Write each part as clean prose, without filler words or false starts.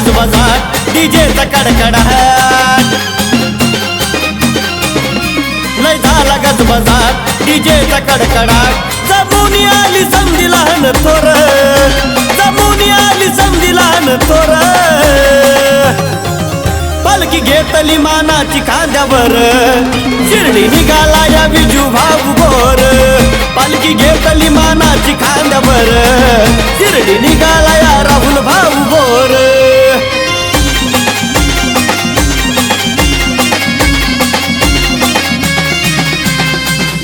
गजबजाट डीजेचा कडकडाट लय झाला गजबजाट डीजेचा कडकडाट जमुनी आली समधी लहान थोर जमुनी आली समधी लहान थोर पालखी घेतली मानाची खांद्यावर शिर्डी निघाला या विजू भाऊ बोर पालखी घेतली मानाची खांद्यावर शिर्डी निघाला या राहुल भाऊ bore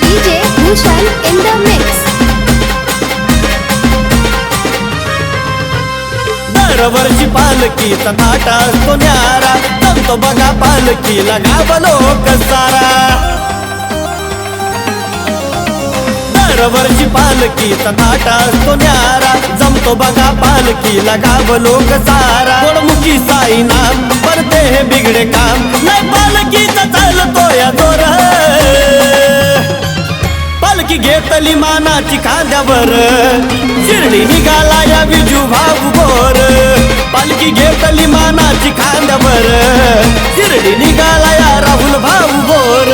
DJ Bhushan in the mix. दरवर्षी पालखीचा थाट असतो न्यारा जमतो बघा पालखीला गावलो कसारा दरवर्षी पालखीचा थाट असतो न्यारा जमतो बघा पालखीला गावलो कसारा गोडमुखी साई नाम परते हे बिगडे काम लय पालखीचा चालतो या जोर पालखी घेतली मानाची खांद्यावर शिर्डी निघाला या विजू भाऊ बोर पालखी घेतली मानाची खांद्यावर शिर्डी निघाला या राहुल भाऊ बोर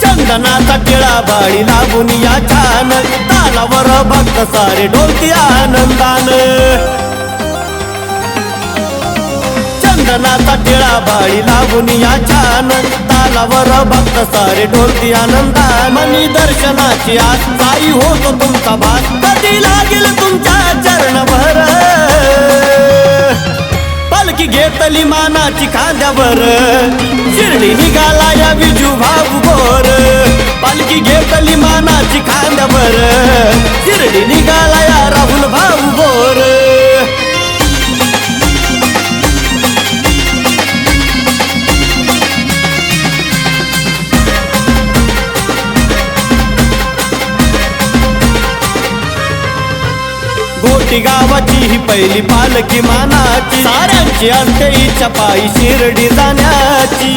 चंदनाचा टिळा बाळी लागून या छान तालावर भक्त सारे डोलती आनंदान चंदनाचा टिळा बाळी लागून या छान तालावर भक्त सारे डोलती आनंदान मनी दर्शनाची आस साई होतो तुमचा भास कधी लागेल तुमच्या चरणभर पालखी घेतली मानाची खांद्यावर शिर्डी निघाला या विजू भाऊ बोर पालखी घेतली मानाची खांद्यावर शिर्डी निघाला या राहुल भाऊ बोर गोटी गावाची ही पहिली पालखी मानाची साऱ्यांची असते इच्छा पायी शिर्डी जाण्याची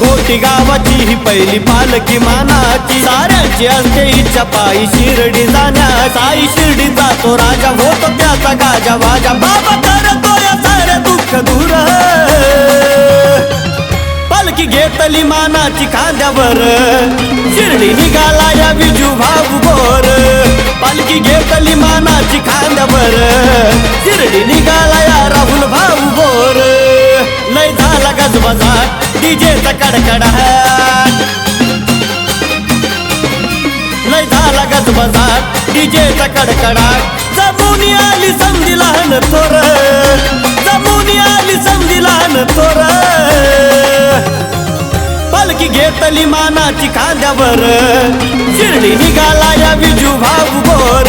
गोटी गावाची ही पहिली पालखी मानाची साऱ्यांची असते इच्छा पायी शिर्डी जाण्या साई शिर्डी जातो राजा होतो त्याचा गाजा वाजा बाबा करतो या सारे दुःख दूर पालखी घेतली मानाची खांद्यावर शिर्डी निघाला या विजू भाऊ बोर पालखी घेतली मानाची खांद्यावर शिर्डी निघाला या राहुल भाऊ बोर लय झाला गजबजाट डीजेचा कडकडाट लय झाला गजबजाट डीजेचा कडकडाट जमुनी आली समधी लहान थोर जमुनी आली समधी लहान थोर पालखी घेतली मानाची खांद्यावर शिर्डी निघाला या विजू भाऊ बोर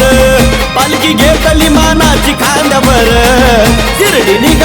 पालखी घेतली मानाची खांद्यावर शिर्डी निघाला